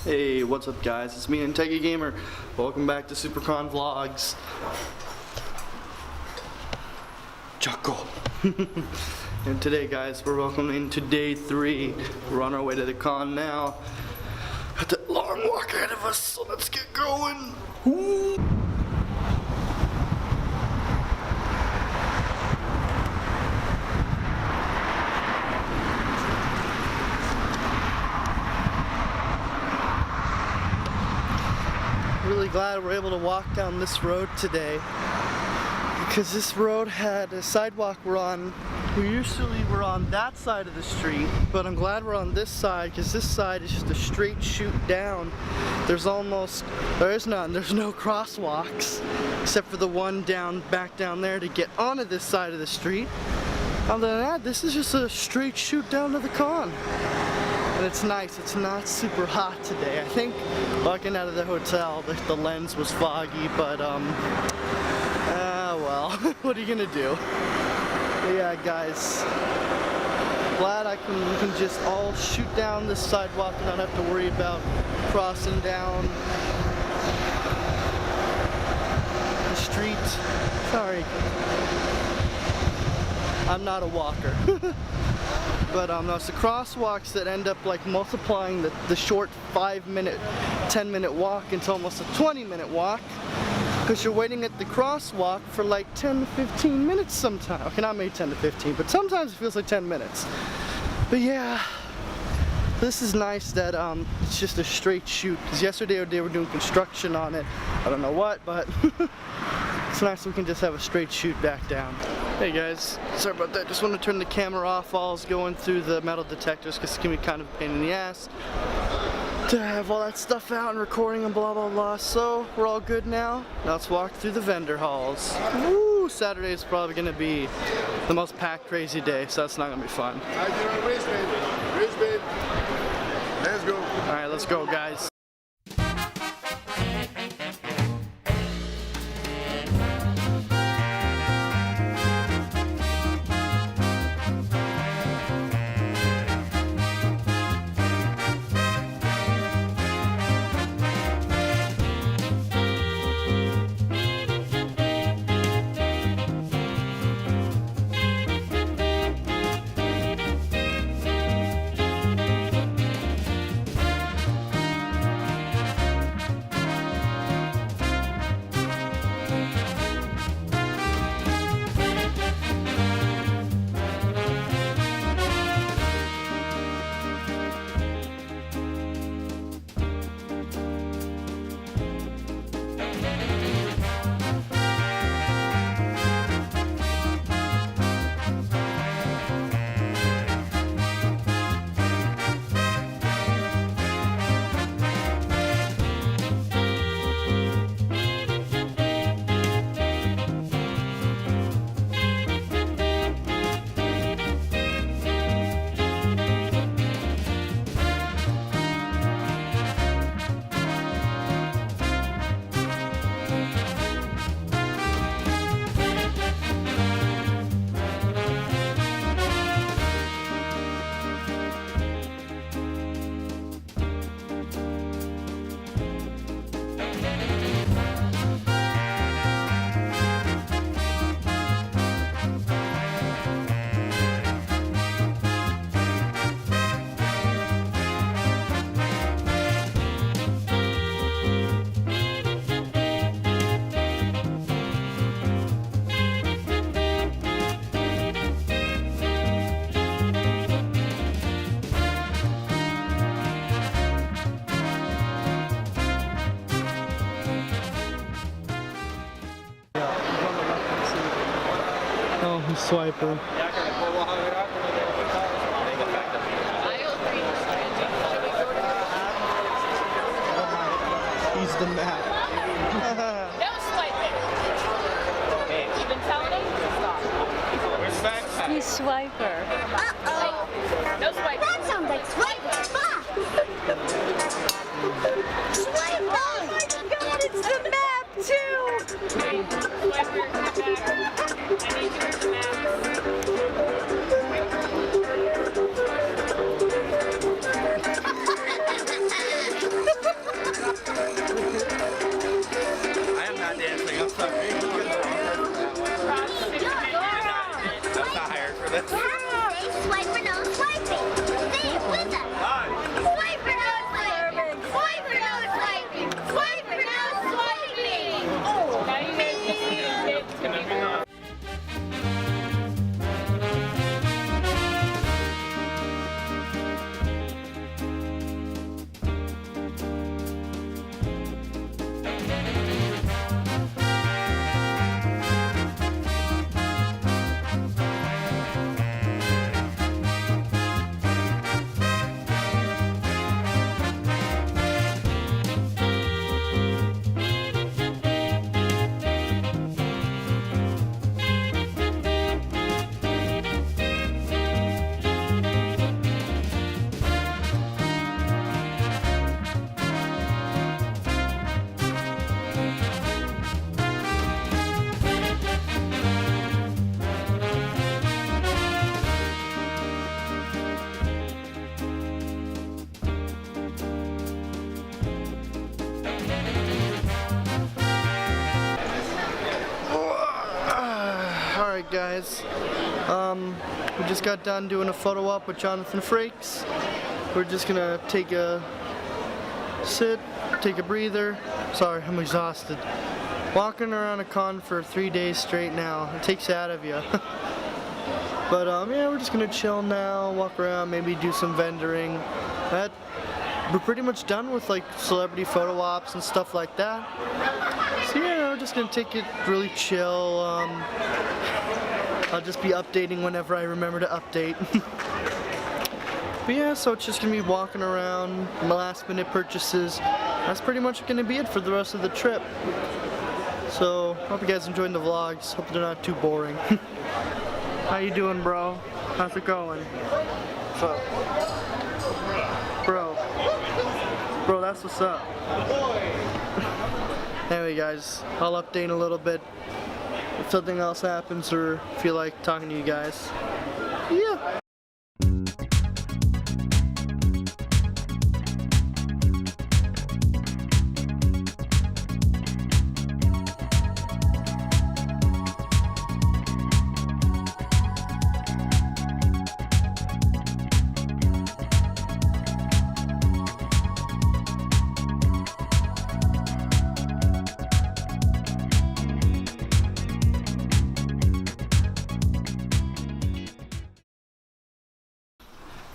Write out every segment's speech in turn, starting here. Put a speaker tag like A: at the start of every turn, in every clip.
A: Hey, what's up guys? It's me and Techie Gamer. Welcome back to SuperCon Vlogs. Chuckle. And today guys, we're welcoming to day 3. We're on our way to the con now. Got that long walk ahead of us, so let's get going. Woo. Really glad we're able to walk down this road today because this road had a sidewalk we're on. We usually were on that side of the street, but I'm glad we're on this side because this side is just a straight shoot down. There's no crosswalks except for the one back down there to get onto this side of the street. Other than that, this is just a straight shoot down to the con. And it's nice, it's not super hot today. I think walking out of the hotel, the lens was foggy, but well, what are you gonna do? But yeah, guys, glad we can just all shoot down this sidewalk and not have to worry about crossing down the street. Sorry, I'm not a walker. But no, it's the crosswalks that end up like multiplying the short 5-minute, 10-minute walk into almost a 20-minute walk. Because you're waiting at the crosswalk for like 10 to 15 minutes sometimes. Okay, not maybe 10 to 15, but sometimes it feels like 10 minutes. But yeah, this is nice that it's just a straight shoot. Because yesterday they were doing construction on it. I don't know what, but it's nice we can just have a straight shoot back down. Hey guys, sorry about that. Just want to turn the camera off while I was going through the metal detectors because it's going to be kind of a pain in the ass to have all that stuff out and recording and blah blah blah. So we're all good now. Now let's walk through the vendor halls. Woo! Saturday is probably going to be the most packed, crazy day, so that's not going to be fun.
B: Let's go.
A: Alright, let's go guys. Oh, he's swiping. He's the map.
C: No swiping. You've been telling him to stop. Where's the back?
D: He's swiper.
C: Uh-oh. No swiping.
E: That sounds like swiper. Fuck. Swiper. Oh my god, it's the map too.
C: Swiper, come back. I need your map.
A: guys. We just got done doing a photo op with Jonathan Frakes. We're just gonna take a sit, take a breather. Sorry, I'm exhausted. Walking around a con for 3 days straight now. It takes it out of you. But yeah, we're just gonna chill now, walk around, maybe do some vendoring. We're pretty much done with like celebrity photo ops and stuff like that. So yeah, we're just gonna take it really chill. I'll just be updating whenever I remember to update. But yeah, so it's just gonna be walking around, my last minute purchases. That's pretty much gonna be it for the rest of the trip. So hope you guys enjoyed the vlogs. Hope they're not too boring. How you doing, bro? How's it going? What's up? Bro, that's what's up. Anyway guys, I'll update in a little bit if something else happens or feel like talking to you guys. Yeah.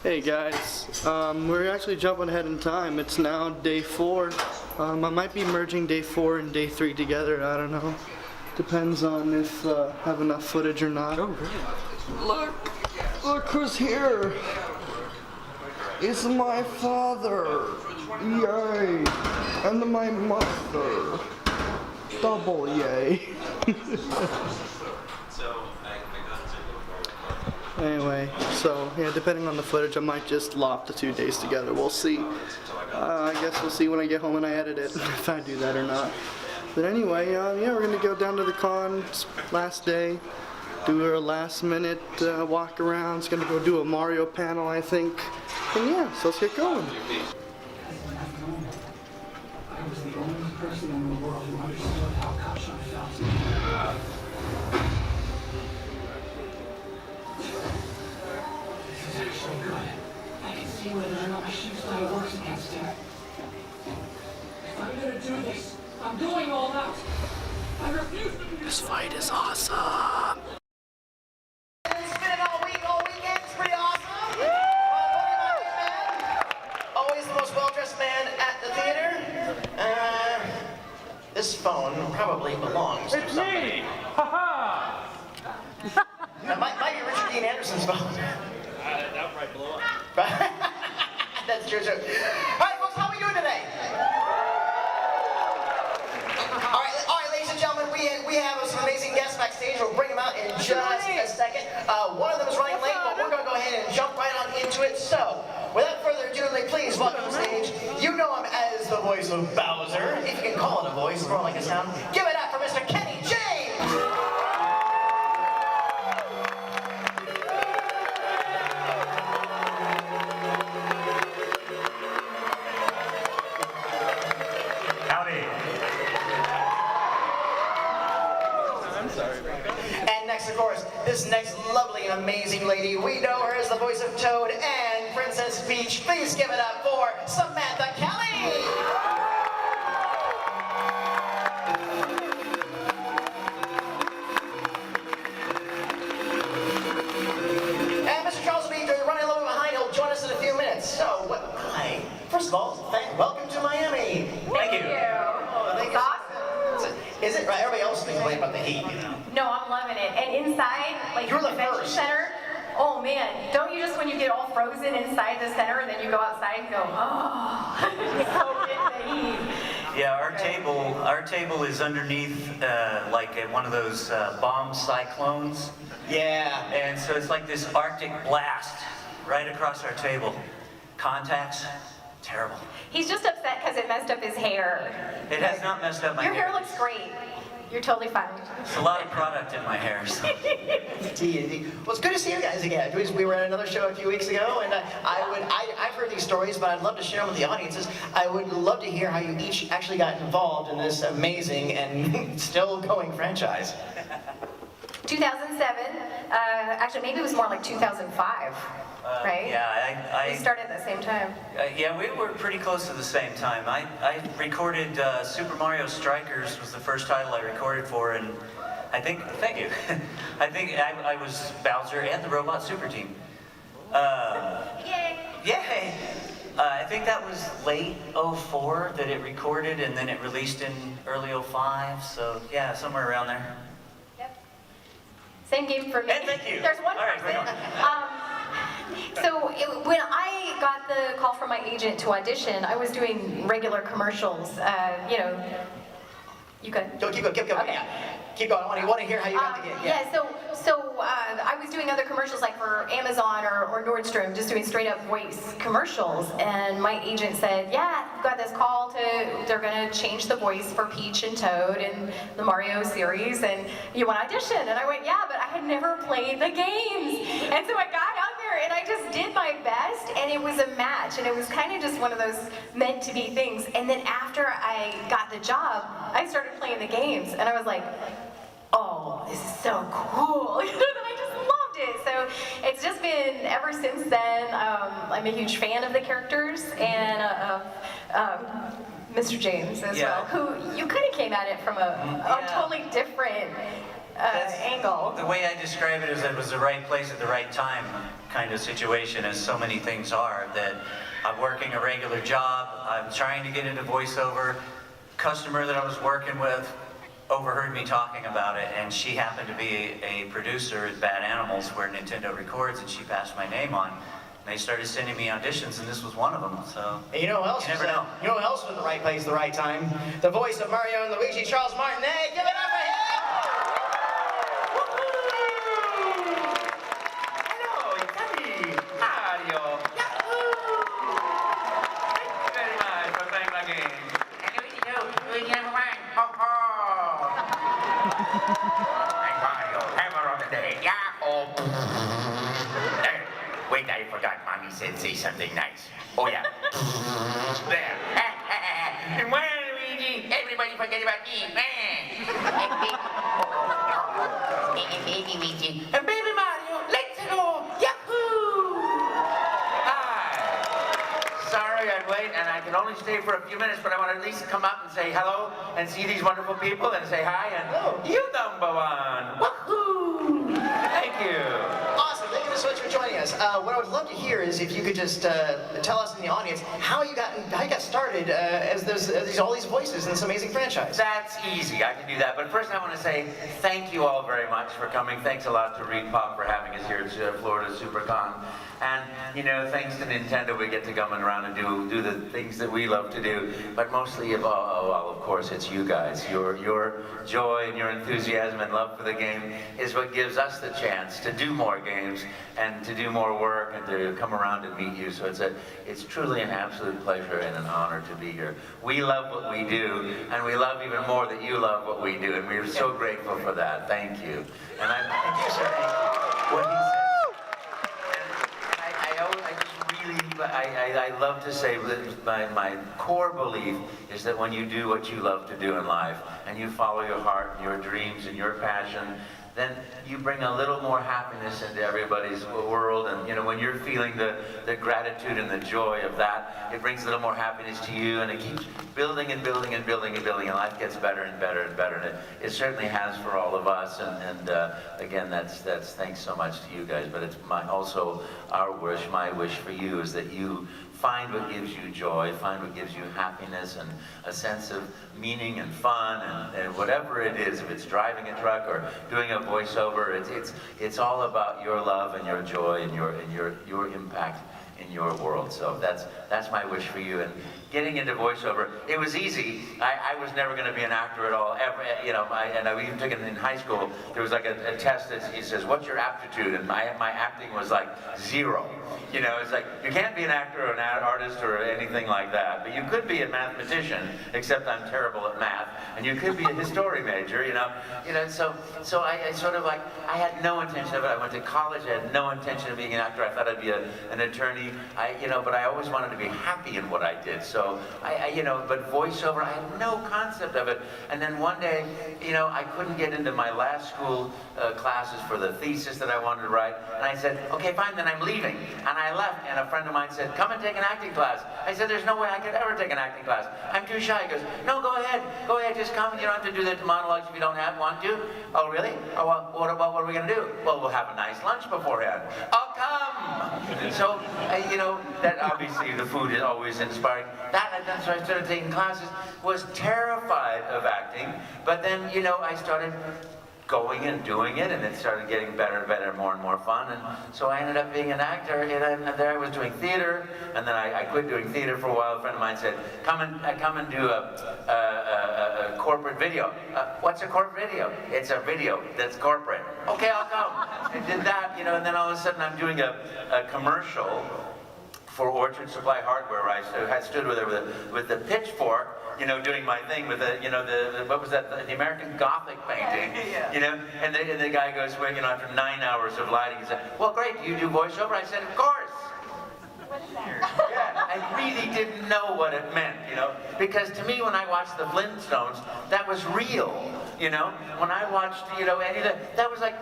A: Hey guys, we're actually jumping ahead in time. It's now day 4. I might be merging day 4 and day 3 together. I don't know. Depends on if I have enough footage or not. Oh, great. Look who's here. It's my father. Yay. And my mother. Double yay. Anyway, so yeah, depending on the footage, I might just lop the 2 days together. We'll see. I guess we'll see when I get home and I edit it, if I do that or not. But anyway, yeah, we're gonna go down to the con, last day, do our last minute walk around. It's gonna go do a Mario panel, I think. And yeah, so let's get going.
D: I was the only person in the world who understood how Kasha felt. This is actually good. I can see whether or not my shoe style works against him. If I'm gonna do this, I'm going all out. I refuse to be.
A: This fight is awesome.
F: It's been all weekend. It's pretty awesome. Always the most well-dressed man at the theater. This phone probably belongs to somebody.
G: Ha
F: That might be Richard Dean Anderson's phone.
G: That might blow up.
F: That's true. All right, folks, how are we doing today? All right, ladies and gentlemen, we have some amazing guests backstage. We'll bring them out in just a second. One of them is running late, but we're going to go ahead and jump right on into it. So, without further ado, please welcome to the stage. You know him as the voice of Bowser. If you can call it a voice, it's more like a sound. Give it up for Mr. Kenny James. Of course, this next lovely and amazing lady, we know her as the voice of Toad and Princess Peach. Please give it up for Samantha Kelly! And Mr. Charles will be running a little bit behind. He'll join us in a few minutes. So, hi. First of all, welcome to Miami.
C: Thank you.
F: Thank you. Awesome. Is it right? Everybody else is complaining about the heat, you know.
C: No, I'm loving it. And inside, like
F: You're
C: the
F: the
C: convention
F: first.
C: center, oh man, don't you just when you get all frozen inside the center and then you go outside and go, oh, soak in the heat.
H: Yeah, our table is underneath like one of those bomb cyclones.
F: Yeah.
H: And so it's like this Arctic blast right across our table. Contacts, terrible.
C: He's just upset because it messed up his hair.
H: It has not messed up my
C: Your
H: hair.
C: hair looks great. You're totally fine.
H: There's a lot of product in my hair. So.
F: Well, it's good to see you guys again. We were at another show a few weeks ago, and I've heard these stories, but I'd love to share them with the audiences. I would love to hear how you each actually got involved in this amazing and still going franchise.
C: 2007. Actually, maybe it was more like 2005, right?
H: Yeah,
C: We started at the same time.
H: yeah, we were pretty close to the same time. I recorded Super Mario Strikers was the first title I recorded for, and I think, thank you. I think I was Bowser and the Robot Super Team.
C: Yay!
H: Yay! I think that was late '04 that it recorded, and then it released in early '05. So yeah, somewhere around there.
C: Yep. Same game for me.
H: And thank you.
C: There's one
H: All right,
C: person.
H: right
C: So when I got the call from my agent to audition, I was doing regular commercials. You know, you could.
F: Go, keep going, keep going.
C: Okay.
F: Yeah. Keep going. I want to hear how you got the gig.
C: Yeah, so I was doing other commercials like for Amazon or Nordstrom, just doing straight up voice commercials. And my agent said, yeah, I've got this call they're gonna change the voice for Peach and Toad in the Mario series, and you want to audition? And I went, yeah, but I had never played the games. And so I got out there and I just did my best, and it was a match, and it was kind of just one of those meant to be things. And then after I got the job, I started playing the games, and I was like, oh, this is so cool. You know, I just loved it. So it's just been ever since then. I'm a huge fan of the characters and Mr. James as well, who you kind of came at it from a totally different angle.
H: The way I describe it is that it was the right place at the right time kind of situation, as so many things are, that I'm working a regular job, I'm trying to get into voiceover. Customer that I was working with overheard me talking about it, and she happened to be a producer at Bad Animals where Nintendo records, and she passed my name on. And they started sending me auditions, and this was one of them. So
F: And you know who else?
H: You never know.
F: You know who else was in the right place, the right time? The voice of Mario and Luigi, Charles Martinet. Give it up for him!
G: Hello, it's me, Mario. Yahoo! Thank you very much for playing my game. And Luigi, never mind. Ho ho! I'm Mario, hammer of the day. Yahoo! Wait, I forgot. Mommy said say something nice. Oh yeah. There. And why, Luigi? Everybody forget about me. And baby Luigi. And baby Mario. Let's go. Yahoo! Hi. Sorry I'm late, and I can only stay for a few minutes, but I want to at least come up and say hello and see these wonderful people and say hi and you number one. Woohoo! Thank you.
F: Awesome. Thank you so much for joining us. What I would love to hear is if you could just tell us in the audience how you got started as there's all these voices in this amazing franchise.
G: That's easy, I can do that. But first I want to say thank you all very much for coming. Thanks a lot to Reed Pop for having us here at Florida SuperCon. And, you know, thanks to Nintendo, we get to come around and do the things that we love to do. But mostly of all, well, of course, it's you guys. Your joy and your enthusiasm and love for the game is what gives us the chance to do more games and to do more work and to come around and meet you. So it's truly an absolute pleasure and an honor to be here. We love what we do, and we love even more that you love what we do, and we're so grateful for that. Thank you. And thank you, sir. What he said. I love to say that my core belief is that when you do what you love to do in life, and you follow your heart and your dreams and your passion, then you bring a little more happiness into everybody's world. And you know, when you're feeling the gratitude and the joy of that, it brings a little more happiness to you, and it keeps building and building and building and building, and life gets better and better and better. And it certainly has for all of us. And again, that's thanks so much to you guys. But it's also my wish for you is that you find what gives you joy, find what gives you happiness and a sense of meaning and fun and whatever it is, if it's driving a truck or doing a voiceover, it's all about your love and your joy and your impact in your world. So that's my wish for you. And getting into voiceover, it was easy. I was never going to be an actor at all, ever. You know, and I even took it in high school. There was like a test that he says, "What's your aptitude?" And my acting was like 0. You know, it's like you can't be an actor or an artist or anything like that. But you could be a mathematician, except I'm terrible at math. And you could be a history major. You know. So I sort of like I had no intention of it. I went to college. I had no intention of being an actor. I thought I'd be an attorney. But I always wanted to be happy in what I did. So So but voiceover, I had no concept of it. And then one day, I couldn't get into my last school classes for the thesis that I wanted to write. And I said, okay, fine, then I'm leaving. And I left, and a friend of mine said, come and take an acting class. I said, there's no way I could ever take an acting class. I'm too shy. He goes, no, go ahead, just come. You don't have to do the monologues if you don't want to. Oh, really? Oh, well, what are we going to do? Well, we'll have a nice lunch beforehand. I'll come. So, that obviously the food is always inspiring. So I started taking classes, was terrified of acting, but then, I started going and doing it, and it started getting better and better, more and more fun, and so I ended up being an actor, and there I was doing theater, and then I quit doing theater for a while. A friend of mine said, come and do a corporate video. What's a corporate video? It's a video that's corporate. Okay, I'll come. I did that, and then all of a sudden I'm doing a commercial for Orchard Supply Hardware, where I stood with the pitchfork, doing my thing with the, what was that, the American Gothic painting, and the guy goes, well, after 9 hours of lighting, he said, well, great, do you do voiceover? I said, of course. Yeah, I really didn't know what it meant, because to me, when I watched the Flintstones, that was real, When I watched, any of that was like,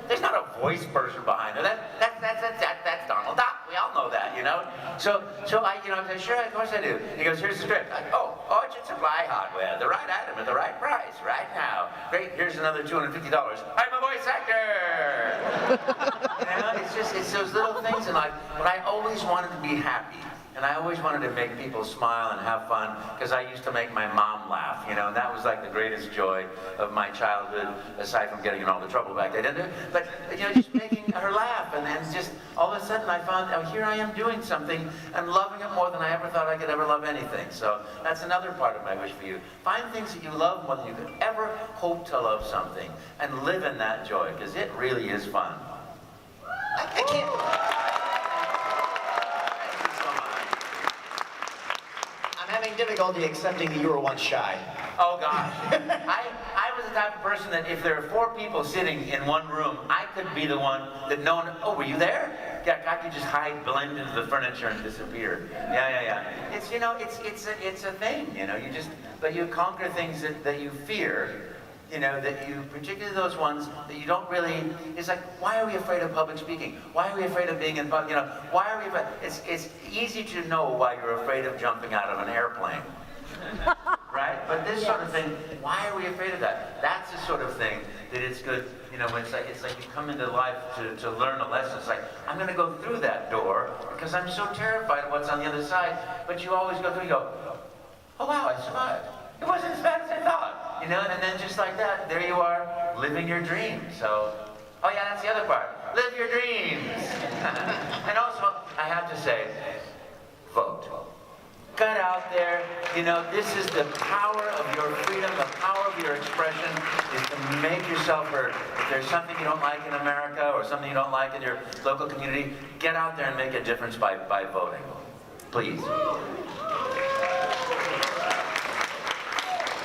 G: there's not a voice person behind it. That's Donald Duck. We all know that, So I said, sure, of course I do. He goes, here's the script. Orchard Supply Hardware, the right item at the right price, right now. Great, here's another $250. I'm a voice actor. It's those little things in life. But I always wanted to be happy. And I always wanted to make people smile and have fun, because I used to make my mom laugh, and that was like the greatest joy of my childhood, aside from getting in all the trouble back then. But just making her laugh, and just all of a sudden I found, here I am doing something and loving it more than I ever thought I could ever love anything. So that's another part of my wish for you. Find things that you love more than you could ever hope to love something, and live in that joy, because it really is fun.
F: I can't. I'm having difficulty accepting that you were once shy.
G: Oh gosh. I was the type of person that if there are 4 people sitting in one room, I could be the one that no one, oh, were you there? Yeah, I could just hide, blend into the furniture and disappear. Yeah. It's, it's a thing, but you conquer things that you fear, that you, particularly those ones that you don't really, it's like, why are we afraid of public speaking? Why are we afraid of being in public, why are we afraid? It's easy to know why you're afraid of jumping out of an airplane, right? But this sort of thing, why are we afraid of that? That's the sort of thing that it's good, when it's like you come into life to learn a lesson. It's like, I'm going to go through that door because I'm so terrified of what's on the other side, but you always go through and go, oh wow, I survived. It wasn't as bad as I thought. And then just like that, there you are, living your dreams. So, oh yeah, that's the other part. Live your dreams. And also, I have to say, vote. Get out there. This is the power of your freedom, the power of your expression, is to make yourself heard. If there's something you don't like in America or something you don't like in your local community, get out there and make a difference by voting. Please.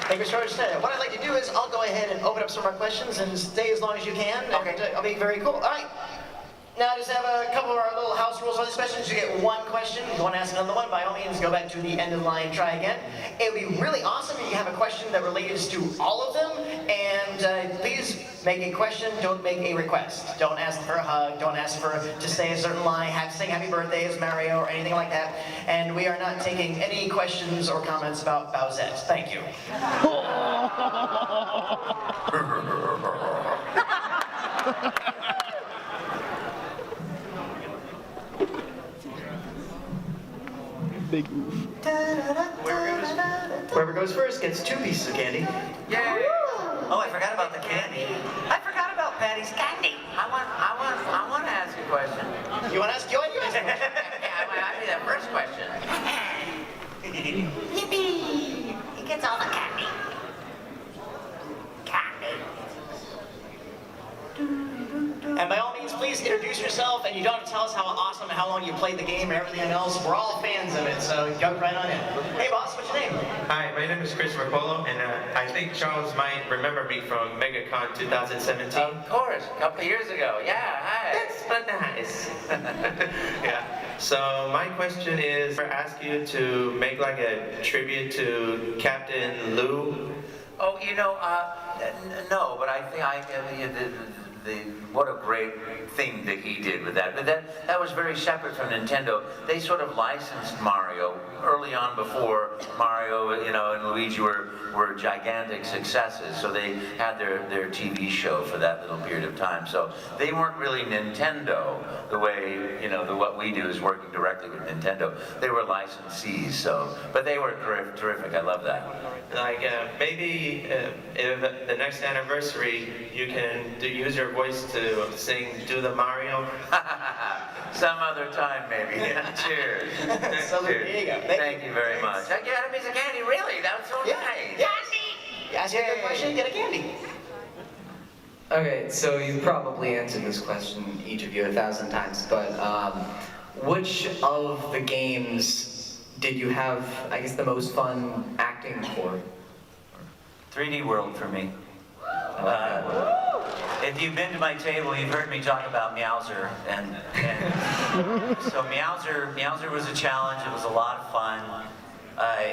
F: Thank you, Mr. Armstead. What I'd like to do is I'll go ahead and open up some more questions and stay as long as you can.
G: Okay.
F: And, I'll be very cool. All right. Now, just have a couple of our little house rules on these questions. You get one question. If you want to ask another one, by all means, go back to the end of the line, try again. It would be really awesome if you have a question that relates to all of them. And please make a question, don't make a request. Don't ask for a hug, don't ask for to say a certain line, sing happy birthday as Mario or anything like that. And we are not taking any questions or comments about Bowsette. Thank you.
A: Big oof.
F: Whoever goes first gets 2 pieces of candy.
G: Yay!
H: Oh, I forgot about the candy. I forgot about Patty's candy.
G: I want to ask a question.
F: You want to ask Joy?
G: Yeah, I might ask you that first question.
E: Yippee! He gets all the candy. Candy.
F: And by all means, please introduce yourself, and you don't have to tell us how awesome and how long you played the game and everything else. We're all fans of it, so jump right on in. Hey boss, what's your name?
I: Hi, my name is Christopher Polo, and I think Charles might remember me from MegaCon 2017.
G: Of course, a couple of years ago. Yeah, hi.
I: That's but nice. Yeah. So my question is, I ask you to make like a tribute to Captain Lou.
G: Oh, no, but I think what a great thing that he did with that. But that was very separate from Nintendo. They sort of licensed Mario early on before Mario, and Luigi were gigantic successes. So they had their TV show for that little period of time. So they weren't really Nintendo the way, what we do is working directly with Nintendo. They were licensees, but they were terrific. I love that.
I: Like maybe if the next anniversary you can use your voice to do the Mario.
G: Some other time, maybe. Yeah, cheers.
F: So there you go.
G: Thank you very much. I got a piece of candy, really? That was so nice.
F: You ask a good question, get a candy.
J: Okay, so you probably answered this question, each of you, 1,000 times, but which of the games did you have, I guess, the most fun acting for?
H: 3D World for me. If you've been to my table, you've heard me talk about Meowser, and so Meowser was a challenge. It was a lot of fun.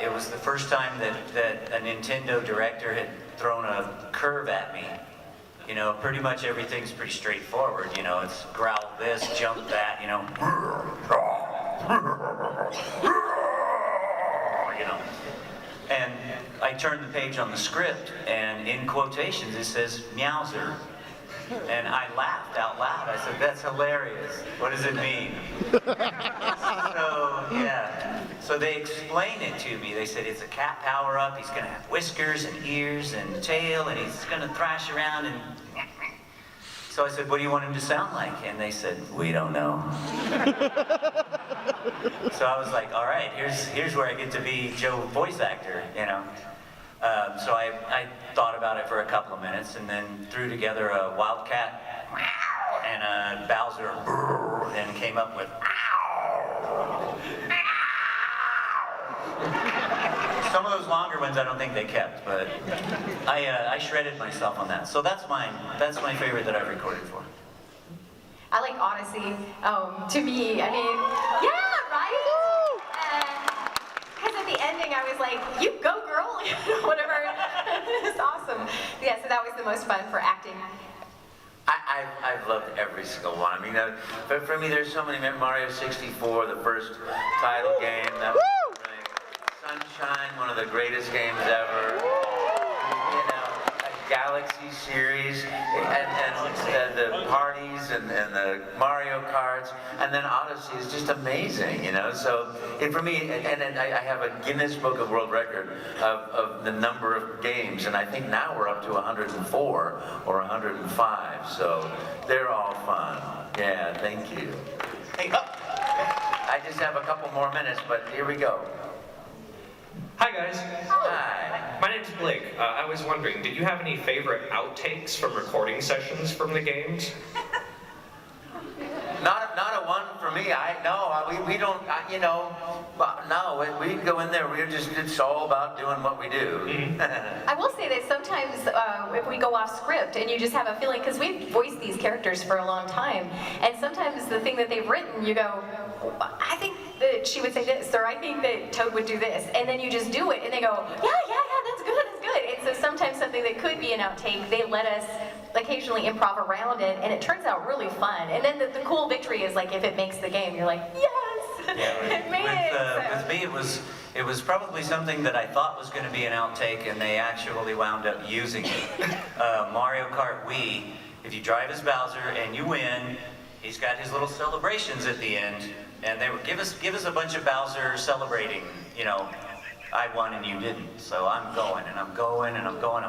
H: It was the first time that a Nintendo director had thrown a curve at me. Pretty much everything's pretty straightforward. It's growl this, jump that. And I turned the page on the script, and in quotations it says Meowser. And I laughed out loud. I said, "That's hilarious. What does it mean?" So they explained it to me. They said it's a cat power-up. He's going to have whiskers and ears and tail, and he's going to thrash around. And so I said, "What do you want him to sound like?" And they said, "We don't know." So I was like, "All right, here's where I get to be Joe voice actor, So I thought about it for a couple of minutes and then threw together a Wildcat and a Bowser and came up with some of those longer ones I don't think they kept, but I shredded myself on that. So that's mine. That's my favorite that I've recorded for.
C: I like Odyssey. To me, yeah, right? Because at the ending I was like, "You go, girl," whatever. It's awesome. Yeah, so that was the most fun for acting.
G: I've loved every single one. But for me, there's so many. Mario 64, the first title game. That was Sunshine, one of the greatest games ever. A Galaxy series, and the parties, and the Mario Karts, and then Odyssey is just amazing, So for me, and I have a Guinness Book of World Record of the number of games, and I think now we're up to 104 or 105. So they're all fun. Yeah, thank you.
F: Hey, up.
G: I just have a couple more minutes, but here we go.
K: Hi guys.
G: Hi.
K: My name's Blake. I was wondering, did you have any favorite outtakes from recording sessions from the games?
G: Not a one for me. We don't. No. We go in there. It's all about doing what we do.
C: I will say that sometimes if we go off script and you just have a feeling, because we've voiced these characters for a long time, and sometimes the thing that they've written, you go, "I think that she would say this," or "I think that Toad would do this," and then you just do it, and they go, yeah, that's good. And so sometimes something that could be an outtake, they let us occasionally improv around it, and it turns out really fun. And then the cool victory is like if it makes the game, you're like, yes, it made it.
H: With me, it was probably something that I thought was going to be an outtake, and they actually wound up using it. Mario Kart Wii. If you drive as Bowser and you win, he's got his little celebrations at the end, and they would give us a bunch of Bowser celebrating, I won and you didn't, so I'm going and I'm going and I'm going.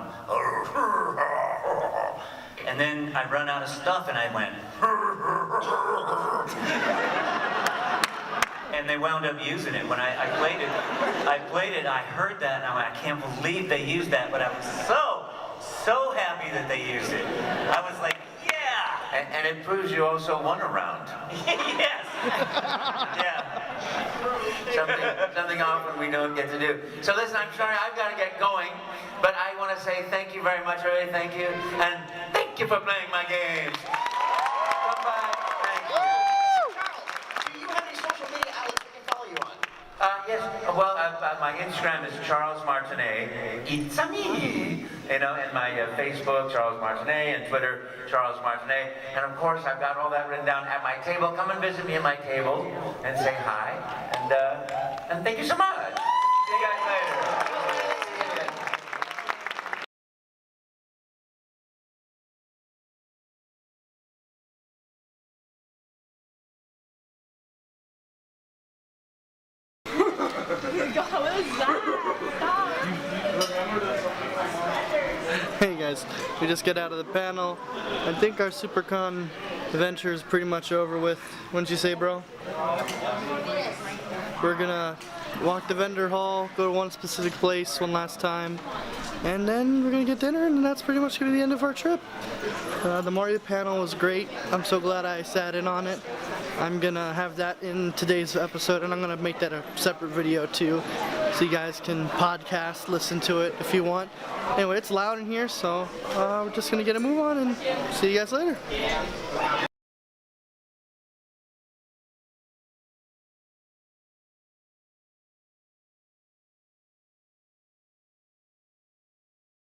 H: And then I run out of stuff and I went. And they wound up using it. When I played it, I heard that and I went, I can't believe they used that, but I was so happy that they used it. I was like, yeah!
G: And it proves you also won a round.
H: Yes! Yeah.
G: Something often we don't get to do. So listen, I'm sorry, I've got to get going, but I want to say thank you very much, everybody. Thank you, and thank you for playing my games. Come by. Thank you.
F: Do you have any social media
G: Yes, well, my Instagram is Charles Martinet. It's me. You know, and my Facebook, Charles Martinet, and Twitter, Charles Martinet. And of course, I've got all that written down at my table. Come and visit me at my table and say hi. And thank you so much. See you guys later.
A: Hey guys, we just get out of the panel. I think our SuperCon adventure is pretty much over with. Wouldn't you say, bro? We're gonna walk the vendor hall, go to one specific place one last time, and then we're gonna get dinner, and that's pretty much gonna be the end of our trip. The Mario panel was great. I'm so glad I sat in on it. I'm gonna have that in today's episode, and I'm gonna make that a separate video too, so you guys can podcast, listen to it if you want. Anyway, it's loud in here, so we're just gonna get a move on and see you guys later.